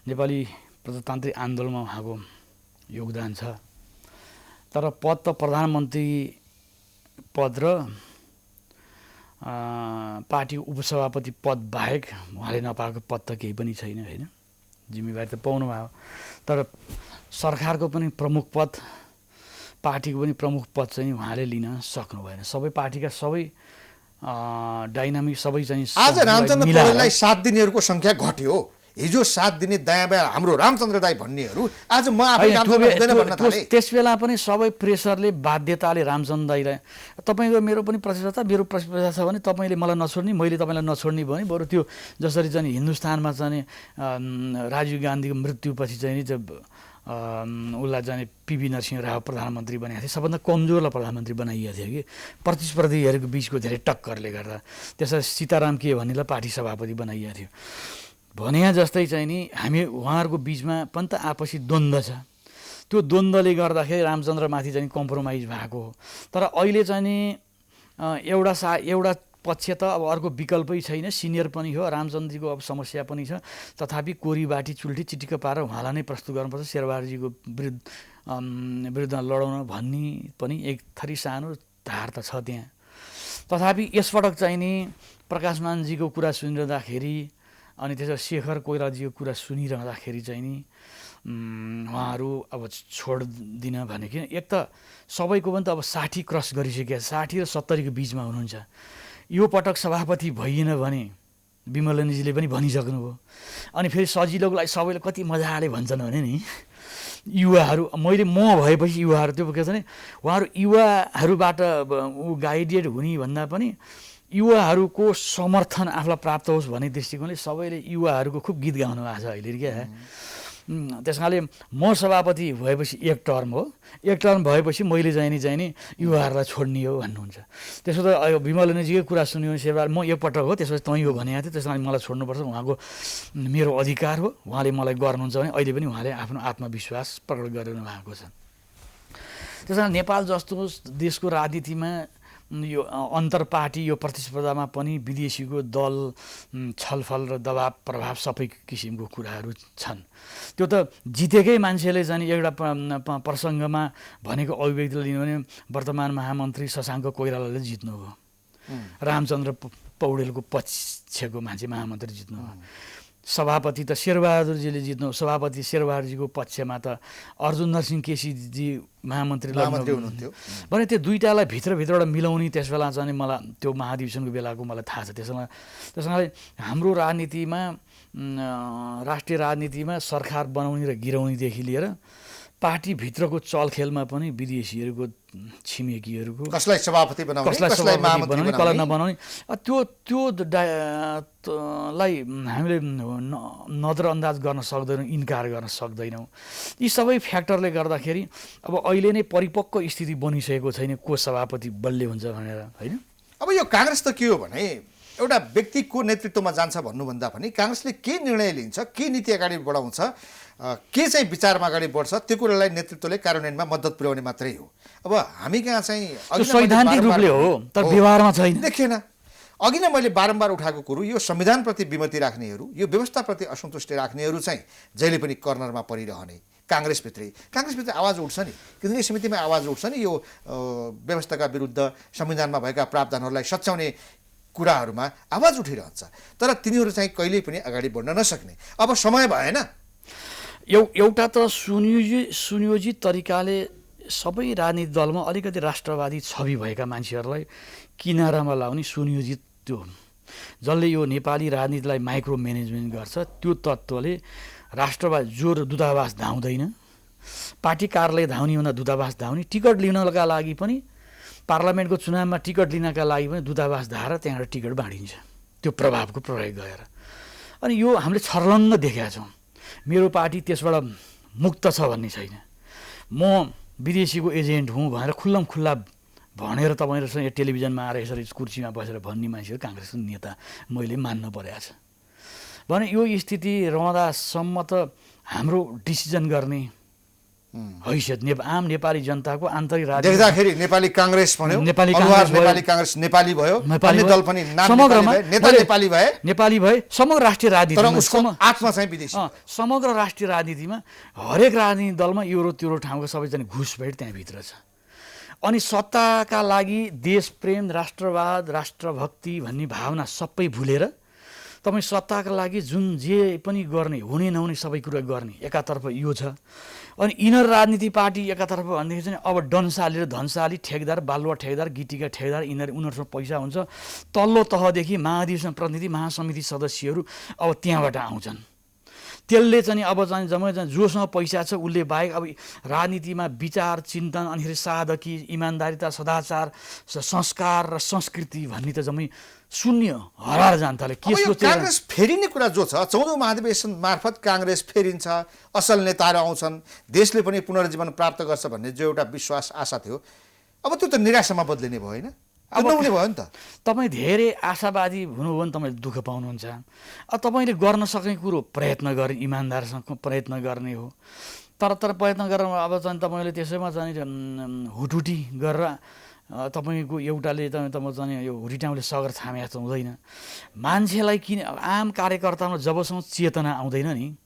नेपाली प्रजातान्त्रिक आन्दोलनमा उहाँको योगदान छ, तर पद त प्रधानमन्त्री पद र पार्टी उपसभापति पद बाहेक उहाँले नपाएको पद त केही पनि छैन होइन। जिम्मेवारी त पाउनु भयो, तर सरकारको पनि प्रमुख पद, पार्टीको पनि प्रमुख पद चाहिँ उहाँले लिन सक्नु भएन। सबै पार्टीका सबै डाइनामिक सबै चाहिँ आज रामचन्द्र पौडेललाई 7 दिनेहरूको संख्या घट्यो। हिजो 7 दिने दायाँ बायाँ हाम्रो रामचन्द्र दाई भन्नेहरू आज म आफै भन्न थाले। त्यस बेला पनि सबै प्रेसरले, बाध्यताले रामचन्द्र दाईलाई, तपाईँको मेरो पनि प्रतिस्पर्धा, मेरो प्रतिस्पर्धा छ भने तपाईँले मलाई नछोड्ने, मैले तपाईँलाई नछोड्ने भने बरु त्यो जसरी चाहिँ हिन्दुस्तानमा चाहिँ राजीव गान्धीको मृत्युपछि चाहिँ उसलाई चाहिँ पिभी नरसिंह राव प्रधानमन्त्री बनाएको थियो, सबभन्दा कमजोरलाई प्रधानमन्त्री बनाइएको थियो कि प्रतिस्पर्धीहरूको बिचको धेरै टक्करले गर्दा। त्यसरी सीताराम के भन्नेलाई पार्टी सभापति बनाइएको थियो। भने जस्तै चाहिँ नि हामी उहाँहरूको बिचमा पनि त आपसी द्वन्द्व छ, त्यो द्वन्द्वले गर्दाखेरि रामचन्द्रमाथि चाहिँ कम्प्रोमाइज भएको हो। तर अहिले चाहिँ नि एउटा पक्ष त अब अर्को विकल्पै छैन, सिनियर पनि हो, रामचन्द्रजीको अब समस्या पनि छ, तथापि कोरीबाटी चुल्ठी चिटिक्क पारेर उहाँलाई नै प्रस्तुत गर्नुपर्छ, शेरबहादुरजीको विरुद्ध लडाउन भन्ने पनि एक थरी सानो धार त छ त्यहाँ। तथापि यसपटक चाहिँ नि प्रकाशमानजीको कुरा सुनिरहँदाखेरि अनि त्यसो शेखर कोइरालाजीको कुरा सुनिरहँदाखेरि चाहिँ नि उहाँहरू अब छोडिदिन भनेको एक त सबैको पनि त अब 60 क्रस गरिसक्यो, 60 र 70 को बिचमा हुनुहुन्छ। यो पटक सभापति भइएन भने विमलजीले पनि भनिसक्नुभयो। अनि फेरि सजिलोको लागि सबैले कति मजाले भन्छन् भने नि युवाहरू, म भएपछि युवाहरू त्यो के छ भने उहाँहरू युवाहरूबाट गाइडेड हुने भन्दा पनि युवाहरूको समर्थन आफूलाई प्राप्त होस् भन्ने दृष्टिकोणले सबैले युवाहरूको खुब गीत गाउनु भएको छ अहिले क्या। त्यस कारणले म सभापति भएपछि एक टर्म हो, एक टर्म भएपछि मैले चाहिँ नि युवाहरूलाई छोड्ने हो भन्नुहुन्छ। त्यसो त विमलजीकै कुरा सुन्यो भने शेरबहादुर म एकपटक हो त्यसपछि तँ हो भनेको थियो, त्यस कारण मलाई छोड्नुपर्छ, उहाँको मेरो अधिकार हो, उहाँले मलाई गर्नुहुन्छ भने अहिले पनि उहाँले आफ्नो आत्मविश्वास प्रकट गरिरहनु भएको छ। त्यस कारण नेपाल जस्तो देशको राजनीतिमा यो अन्तर्पार्टी यो प्रतिस्पर्धामा पनि विदेशीको दल छलफल र दबाब प्रभाव सबै किसिमको कुराहरू छन्। त्यो त जितेकै मान्छेले चाहिँ एउटा प्रसङ्गमा भनेको अभिव्यक्तिलाई लिनु भने वर्तमान महामन्त्री शशाङ्क कोइरालाले जित्नुभयो, रामचन्द्र पौडेलको पक्षको मान्छे महामन्त्री जित्नुभयो। सभापति त शेरबहादुरजीले जित्नु, सभापति शेरबहादुरजीको पक्षमा त अर्जुन नरसिंह केसीजी महामन्त्री हुनुहुन्थ्यो भने त्यो दुईटालाई भित्रभित्रबाट मिलाउने त्यस बेला चाहिँ मलाई त्यो महाधिवेशनको बेलाको मलाई थाहा छ। त्यसमा हाम्रो राजनीतिमा राष्ट्रिय राजनीतिमा सरकार बनाउने र गिराउनेदेखि लिएर पार्टीभित्रको चलखेलमा पनि विदेशीहरूको छिमेकीहरूको कसलाई सभापति बनाउने कसलाई बनाउने कसलाई नबनाउने त्यो लाई हामीले नजरअन्दाज गर्न सक्दैनौँ, इन्कार गर्न सक्दैनौँ। यी सबै फ्याक्टरले गर्दाखेरि अब अहिले नै परिपक्व स्थिति बनिसकेको छैन को सभापति बल्ले हुन्छ भनेर, होइन? अब यो काङ्ग्रेस त के हो भने एउटा व्यक्तिको नेतृत्वमा जान्छ भन्नुभन्दा पनि काङ्ग्रेसले के निर्णय लिन्छ, के नीति अगाडि बढाउँछ, के चाहिँ विचारमा अगाडि बढ्छ त्यो कुरालाई नेतृत्वले कार्यान्वयनमा मद्दत पुर्याउने मात्रै हो। अब हामी कहाँ चाहिँ सैद्धान्तिक रूपले हो तर व्यवहारमा छैन, देखिएन। अघि नै मैले बारम्बार उठाएको कुरो यो संविधानप्रति विमति राख्नेहरू, यो व्यवस्थाप्रति असन्तुष्टि राख्नेहरू चाहिँ जहिले पनि कर्नरमा परिरहने। काङ्ग्रेसभित्र आवाज उठ्छ नि, केन्द्रीय समितिमा आवाज उठ्छ नि, यो व्यवस्थाका विरुद्ध संविधानमा भएका प्रावधानहरूलाई सच्याउने कुराहरूमा आवाज उठिरहन्छ, तर तिनीहरू चाहिँ कहिल्यै पनि अगाडि बढ्न नसक्ने। अब समय भएन। एउटा त सुनियोजित तरिकाले सबै राजनीतिक दलमा अलिकति राष्ट्रवादी छवि भएका मान्छेहरूलाई किनारामा लाउने सुनियोजित त्यो जसले यो नेपाली राजनीतिलाई माइक्रो म्यानेजमेन्ट गर्छ त्यो तत्त्वले राष्ट्रवाद जो दूतावास धाउँदैन, पार्टी कार्यालय धाउने भन्दा दूतावास धाउने, टिकट लिनका लागि पनि पार्लियामेन्टको चुनावमा टिकट लिनका लागि पनि दूतावास धाएर त्यहाँबाट टिकट बाँडिन्छ त्यो प्रभावको प्रयोग गरेर। अनि यो हामीले छर्लङ्ग देखेका छौँ। मेरो पार्टी त्यसबाट मुक्त छ भन्ने छैन, म विदेशीको एजेन्ट हुँ भनेर खुल्ला भनेर तपाईँहरूसँग टेलिभिजनमा आएर यसरी कुर्सीमा बसेर भन्ने मान्छेहरू काङ्ग्रेसको नेता मैले मान्न परेको छ भने यो स्थिति रहँदासम्म त हाम्रो डिसिजन गर्ने हैसियत आम नेपाली जनताको आन्तरिक राजनीति देख्दाखेरि नेपाली काङ्ग्रेस भन्यो, नेपाली काङ्ग्रेस नेपाली भयो, अन्य दल पनि समग्रमा नेता नेपाली भए समग्र राष्ट्रिय राजनीति तर उसको आत्मा चाहिँ विदेशी। समग्र राष्ट्रिय राजनीतिमा हरेक राजनीतिक दलमा यो त्यो ठाउँको सबैजना घुसपैठ त्यहाँभित्र छ। अनि सत्ताका लागि देशप्रेम, राष्ट्रवाद, राष्ट्रभक्ति भन्ने भावना सबै भुलेर तपाईँ सत्ताका लागि जुन जे पनि गर्ने हुने नहुने सबै कुरा गर्ने एकातर्फ यो छ। अनि इनर राजनीति पार्टी एकातर्फ भनेदेखि चाहिँ अब डन्साली र धनशाली ठेकदार, बालुवा ठेकदार, गिटीका ठेकदार उनीहरूसँग पैसा हुन्छ। तल्लो तहदेखि महाधिवेशन प्रतिनिधि, महासमिति सदस्यहरू अब त्यहाँबाट आउँछन्। त्यसले चाहिँ अब चाहिँ जम्मै जोसँग पैसा छ उसले बाहेक अब राजनीतिमा विचार, चिन्तन, अनि साधकी, इमान्दारिता, सदाचार, संस्कार र संस्कृति भन्ने त जम्मै शून्य हराएर जान्थाले के सोचेर काङ्ग्रेस फेरिने कुरा जो छ 14औं महाधिवेशन मार्फत काङ्ग्रेस फेरिन्छ, असल नेताहरू आउँछन्, देशले पनि पुनर्जीवन प्राप्त गर्छ भन्ने जो एउटा विश्वास आशा थियो अब त्यो त निराशामा बदलिने भयो हैन? अब नहुने भयो नि त। तपाईँ धेरै आशावादी हुनुभयो भने तपाईँले दुःख पाउनुहुन्छ। अब तपाईँले गर्न सक्ने कुरो प्रयत्न गर्ने, इमान्दारसँग प्रयत्न गर्ने हो। तर प्रयत्न गरेर अब चाहिँ तपाईँले त्यसैमा चाहिँ हुटुटी गरेर तपाईँको एउटाले तपाईँ चाहिँ यो हुरिटाउँले सगर थामे जस्तो हुँदैन। मान्छेलाई किन आम कार्यकर्तामा जबसम्म चेतना आउँदैन नि,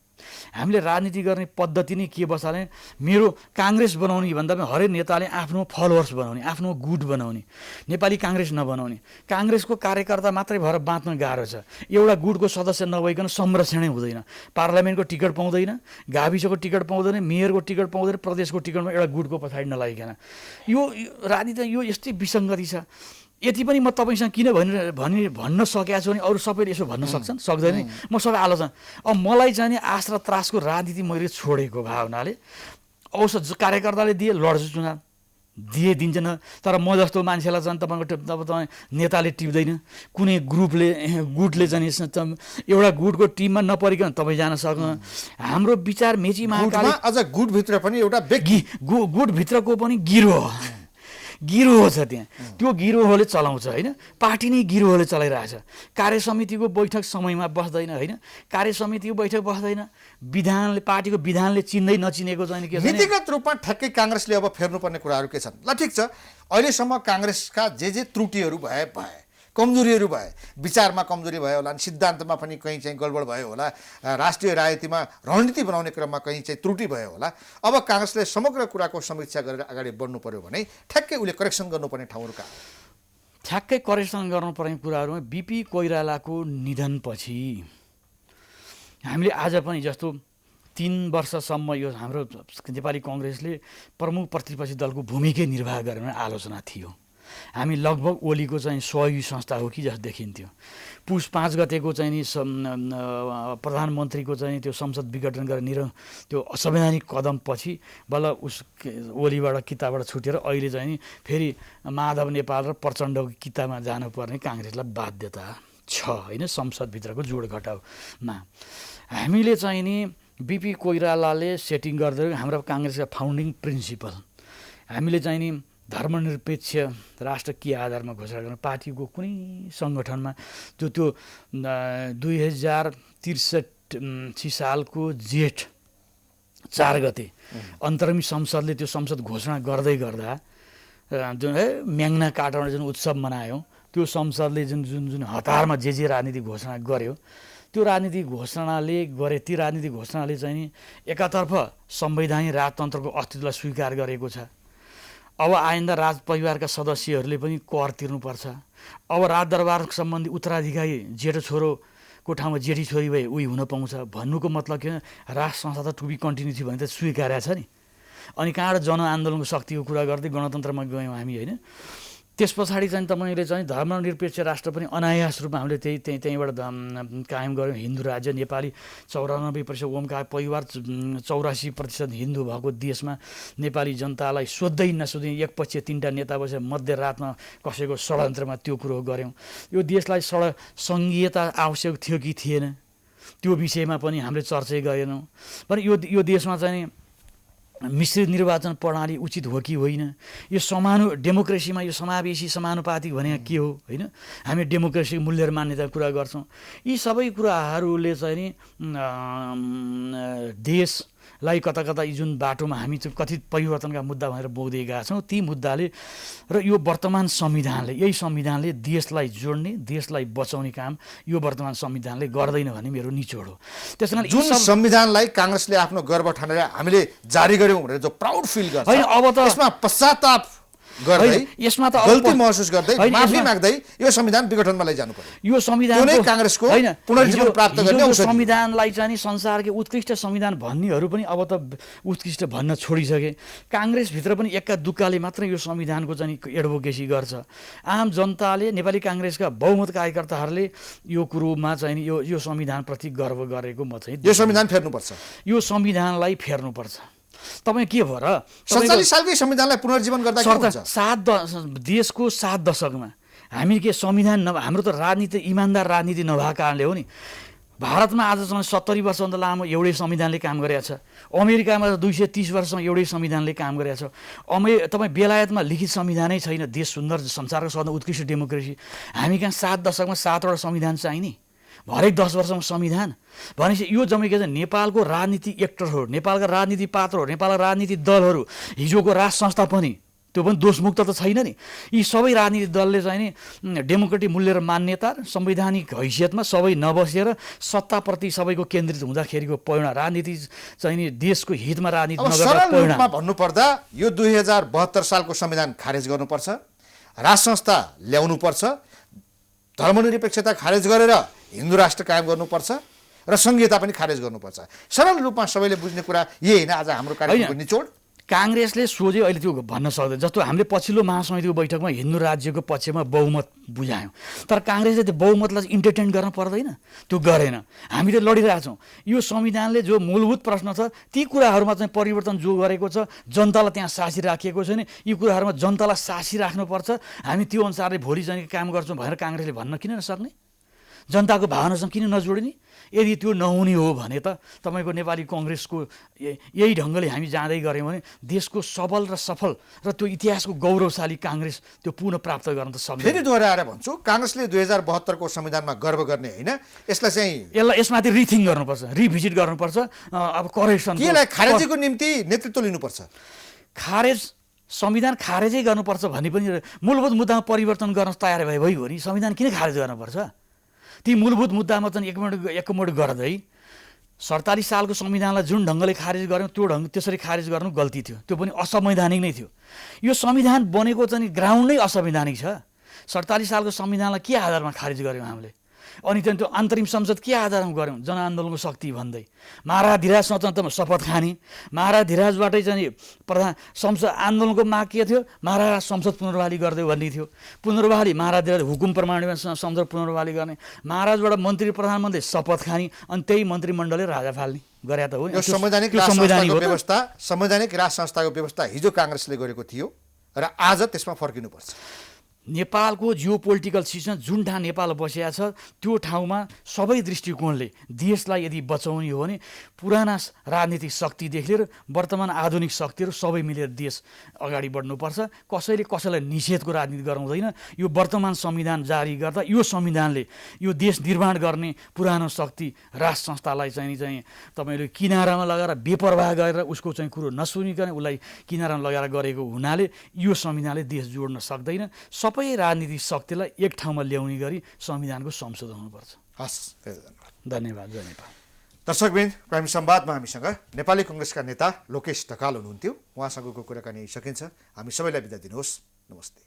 हामीले राजनीति गर्ने पद्धति नै के बस्छ भने मेरो काङ्ग्रेस बनाउने भन्दा पनि हरेक नेताले आफ्नो फलोवर्स बनाउने, आफ्नो गुट बनाउने, नेपाली काङ्ग्रेस नबनाउने। काङ्ग्रेसको कार्यकर्ता मात्रै भएर बाँच्न गाह्रो छ। एउटा गुटको सदस्य नभइकन संरक्षणै हुँदैन। पार्लियामेन्टको टिकट पाउँदैन, गाविसको टिकट पाउँदैन, मेयरको टिकट पाउँदैन, प्रदेशको टिकटमा एउटा गुटको पछाडि नलागिकन। यो राजनीति यो यस्तै विसङ्गति छ। यति पनि म तपाईँसँग किन भन्न सकेको छु भने अरू सबैले यसो भन्न सक्छन्, सक्दैन। म सबै आलोचना अब मलाई चाहिँ नि आश र त्रासको राजनीति मैले छोडेको भावनाले औषध कार्यकर्ताले दिए लड्छु चुनाव दिन्छन्, तर म जस्तो मान्छेलाई चाहिँ तपाईँ नेताले टिप्दैन, कुनै गुटले चाहिँ एउटा गुटको टिममा नपरिकन तपाईँ जान सक्नु। हाम्रो विचार मेची महाकाली अझ गुटभित्र पनि एउटा गुटभित्रको पनि गिरोह छ त्यहाँ। त्यो गिरोहले चलाउँछ होइन, पार्टी नै गिरोहले चलाइरहेछ। कार्यसमितिको बैठक समयमा बस्दैन होइन, कार्यसमितिको बैठक बस्दैन, विधानले पार्टीको विधानले चिन्दै नचिनेको चाहिँ के छ नीतिगत रूपमा ठ्याक्कै काङ्ग्रेसले अब फेर्नुपर्ने कुराहरू के छन्? ल ठिक छ, अहिलेसम्म काङ्ग्रेसका जे त्रुटिहरू भए, कमजोरीहरू भए, विचारमा कमजोरी भयो होला, सिद्धान्तमा पनि कहीँ चाहिँ गडबड भयो होला, राष्ट्रिय राजनीतिमा रणनीति बनाउने क्रममा कहीँ चाहिँ त्रुटि भयो होला। अब काङ्ग्रेसले समग्र कुराको समीक्षा गरेर अगाडि बढ्नु पर्यो भने ठ्याक्कै उसले करेक्सन गर्नुपर्ने ठाउँहरू कहाँ? ठ्याक्कै करेक्सन गर्नुपर्ने कुराहरूमा बिपी कोइरालाको निधनपछि हामीले आज पनि जस्तो 3 वर्षसम्म यो हाम्रो नेपाली कङ्ग्रेसले प्रमुख प्रतिपक्षी दलको भूमिकै निर्वाह गरेर आलोचना थियो। हामी लगभग ओलीको चाहिँ सहयोगी संस्था हो कि जस्तो देखिन्थ्यो। पुस 5 गतेको चाहिँ नि प्रधानमन्त्रीको चाहिँ त्यो संसद विघटन गरेर त्यो असंवैधानिक कदम पछि बल्ल ओलीबाट किताबाट छुटेर अहिले चाहिँ नि फेरि माधव नेपाल र प्रचण्डको कितामा जानुपर्ने काङ्ग्रेसलाई बाध्यता छ होइन, संसदभित्रको जोडघटाउमा। हामीले चाहिँ नि बिपी कोइरालाले सेटिङ गर्दै हाम्रो काङ्ग्रेसका फाउन्डिङ प्रिन्सिपल हामीले चाहिँ नि धर्मनिरपेक्ष राष्ट्र के आधारमा घोषणा गर्न, पार्टीको कुनै सङ्गठनमा त्यो 2063 सालको जेठ 4 गते अन्तर्मी संसदले त्यो संसद घोषणा गर्दै गर्दा जुन म्याङ्ना कार्टामा जुन उत्सव मनायौँ, त्यो संसदले जुन हतारमा जे राजनीतिक घोषणा गर्यो, त्यो राजनीतिक घोषणाले ती राजनीतिक घोषणाले चाहिँ नि एकातर्फ संवैधानिक राजतन्त्रको अस्तित्वलाई स्वीकार गरेको छ। अब आइन्दा राज परिवारका सदस्यहरूले पनि कर तिर्नुपर्छ। अब राजदरबार सम्बन्धी उत्तराधिकारी जेठो छोरोको ठाउँमा जेठी छोरी भए उही हुन पाउँछ भन्नुको मतलब के? राज संस्था त टु बी कन्टिन्यू थियो भने त स्वीकार्या छ नि। अनि कहाँबाट जनआन्दोलनको शक्तिको कुरा गर्दै गणतन्त्रमा गयौँ हामी होइन। त्यस पछाडि चाहिँ तपाईँले चाहिँ धर्मनिरपेक्ष राष्ट्र पनि अनायास रूपमा हामीले त्यहीँबाट कायम गऱ्यौँ। हिन्दू राज्य नेपाली 94% ओमकार परिवार 84% हिन्दू भएको देशमा नेपाली जनतालाई सोध्दै नसोध्दै एकपछि 3टा नेता बसेर मध्यरातमा कसैको षड्यन्त्रमा त्यो कुरो गऱ्यौँ। यो देशलाई सङ्घीयता आवश्यक थियो कि थिएन त्यो विषयमा पनि हामीले चर्चै गरेनौँ। पनि यो देशमा चाहिँ मिश्रित निर्वाचन प्रणाली उचित हो कि होइन, यो डेमोक्रेसीमा यो समावेशी समानुपातिक भने के हो होइन, हामी डेमोक्रेसीको मूल्य र मान्यताको कुरा गर्छौँ। यी सबै कुराहरूले चाहिँ नि देशलाई कता जुन बाटोमा हामी चाहिँ कथित परिवर्तनका मुद्दा भनेर बोक्दै गएका छौँ, ती मुद्दाले र यो वर्तमान यही संविधानले देशलाई जोड्ने, देशलाई बचाउने काम यो वर्तमान संविधानले गर्दैन भन्ने मेरो निचोड हो। त्यस कारण जुन संविधानलाई काङ्ग्रेसले आफ्नो गर्व ठानेर हामीले जारी गर्यौँ भनेर जो प्राउड फिल गर्छ, होइन अब त यसमा पश्चाताप गर्दै, यसमा त गल्ती महसुस गर्दै, माफी माग्दै यो संविधान विघटनमा लैजानु पर्यो। यो संविधान काङ्ग्रेसको पुनर्जीवन प्राप्त गर्ने यो संविधानलाई चाहिँ संसारकै उत्कृष्ट संविधान भन्नेहरू पनि अब त उत्कृष्ट भन्न छोडिसके। काङ्ग्रेसभित्र पनि एक्का दुक्काले मात्र यो संविधानको चाहिँ एडभोकेसी गर्छ। आम जनताले, नेपाली काङ्ग्रेसका बहुमत कार्यकर्ताहरूले यो कुरोमा चाहिँ यो संविधानप्रति गर्व गरेको म चाहिँ यो संविधान फेर्नुपर्छ, यो संविधानलाई फेर्नुपर्छ। तपाईँ के भयो र 47 सालकै संविधानलाई पुनर्जीवन गर्दा के हुन्छ? देशको 7 दशकमा हामी के संविधान हाम्रो त राजनीति इमान्दार राजनीति नभएको कारणले हो नि। भारतमा आजसम्म 70 वर्षभन्दा लामो एउटै संविधानले काम गरेको छ। अमेरिकामा 230 वर्षसम्म एउटै संविधानले काम गरेको छ। तपाईँ बेलायतमा लिखित संविधानै छैन। देश सुन्दर, संसारको सबभन्दा उत्कृष्ट डेमोक्रेसी। हामी कहाँ 7 दशकमा 7वटा संविधान चाहिने, हरेक 10 वर्षमा संविधान भनेपछि यो जम्मै के छ? नेपालको राजनीति एक्टरहरू, नेपालका राजनीति पात्रहरू, नेपालका राजनीति दलहरू, हिजोको राज संस्था पनि त्यो पनि दोषमुक्त त छैन नि। यी सबै राजनीतिक दलले चाहिँ नि डेमोक्रेटिक मूल्य र मान्यता संवैधानिक हैसियतमा सबै नबसेर सत्ताप्रति सबैको केन्द्रित हुँदाखेरिको परिणाम राजनीति चाहिँ नि देशको हितमा राजनीति अब नगर्दा सरल परिणाम। रूपमा भन्नुपर्दा यो 2072 सालको संविधान खारेज गर्नुपर्छ, राज संस्था ल्याउनुपर्छ, धर्मनिरपेक्षता खारेज गरेर हिन्दू राष्ट्र कायम गर्नुपर्छ र संघीयता पनि खारेज गर्नुपर्छ। सरल रूपमा सबैले बुझ्ने कुरा यही होइन आज हाम्रो कार्यक्रमको निचोड। काङ्ग्रेसले सोझै अहिले त्यो भन्न सक्दैन। जस्तो हामीले पछिल्लो महासमितिको बैठकमा हिन्दू राज्यको पक्षमा बहुमत बुझायौँ, तर काङ्ग्रेसले त्यो बहुमतलाई इन्टरटेन गर्न पर्दैन, त्यो गरेन। हामीले लडिरहेका छौँ। यो संविधानले जो मूलभूत प्रश्न छ ती कुराहरूमा चाहिँ परिवर्तन जो गरेको छ, जनतालाई त्यहाँ सासी राखिएको छैन, यी कुराहरूमा जनतालाई सासी राख्नुपर्छ। हामी त्यो अनुसारले भोलि चाहिँ काम गर्छौँ भनेर काङ्ग्रेसले भन्न किन नसक्ने? जनताको भावनासँग किन नजोड्ने? यदि त्यो नहुने हो भने त तपाईँको नेपाली कङ्ग्रेसको यही ढङ्गले हामी जाँदै गऱ्यौँ भने देशको सबल र सफल र त्यो इतिहासको गौरवशाली काङ्ग्रेस त्यो पुनः प्राप्त गर्न त सक्दैन। फेरि दोहोऱ्याएर भन्छु, काङ्ग्रेसले 2072 को संविधानमा गर्व गर्ने होइन, यसलाई चाहिँ यसमाथि रिथिङ गर्नुपर्छ, रिभिजिट गर्नुपर्छ, अब करेक्सन। केलाई खारेजीको निम्ति नेतृत्व लिनुपर्छ। संविधान खारेजै गर्नुपर्छ भन्ने पनि मूलभूत मुद्दामा परिवर्तन गर्न तयार भए हो नि संविधान किन खारेज गर्नुपर्छ? ती मूलभूत मुद्दामा चाहिँ एकमोड गर्दै 47 सालको संविधानलाई जुन ढङ्गले खारेज गर्यौँ त्यो त्यसरी खारेज गर्नु गल्ती थियो, त्यो पनि असंवैधानिक नै थियो। यो संविधान बनेको चाहिँ ग्राउन्ड नै असंवैधानिक छ। 47 सालको संविधानलाई के आधारमा खारेज गर्यौँ हामीले? अनि त्यहाँ त्यो अन्तरिम संसद के आधारमा गऱ्यौँ? जनआन्दोलनको शक्ति भन्दै महाराधिराजसँग शपथ खाने, महाराधिराजबाटै चाहिँ प्रधान संसद आन्दोलनको माग के थियो? महाराज संसद पुनर्बहाली गर्दै भन्ने थियो। पुनर्बहाली महाराधिराज हुकुम प्रमाणमा संसद पुनर्बहाली गर्ने, महाराजबाट मन्त्री प्रधानमन्त्री शपथ खाने, अनि त्यही मन्त्रीमण्डलले राजा फाल्ने गरे त हो। यो संवैधानिक राज संस्थाको व्यवस्था हिजो काङ्ग्रेसले गरेको थियो र आज त्यसमा फर्किनुपर्छ। नेपालको जियो पोलिटिकल सिचुएसन जुन ठाउँ नेपाल बसेको छ त्यो ठाउँमा सबै दृष्टिकोणले देशलाई यदि बचाउने हो भने पुराना राजनीतिक शक्तिदेखि लिएर वर्तमान आधुनिक शक्तिहरू सबै मिलेर देश अगाडि बढ्नुपर्छ। कसैले कसैलाई निषेधको राजनीति गराउँदैन। यो वर्तमान संविधान जारी गर्दा यो संविधानले यो देश निर्माण गर्ने पुरानो शक्ति राज संस्थालाई चाहिँ तपाईँले किनारामा लगाएर बेपरवाह गरेर उसको चाहिँ कुरो नसुनिकन उसलाई किनारामा लगाएर गरेको हुनाले यो संविधानले देश जोड्न सक्दैन। सबै राजनीतिक शक्तिलाई एक ठाउँमा ल्याउने गरी संविधानको संशोधन हुनुपर्छ। हस्, धन्यवाद। जय नेपाल। दर्शकवृन्द, प्राइम संवादमा हामीसँग नेपाली कङ्ग्रेसका नेता लोकेश ढकाल हुनुहुन्थ्यो। उहाँसँगको कुराकानी सकिन्छ। हामी सबैलाई बिदा दिनुहोस्। नमस्ते।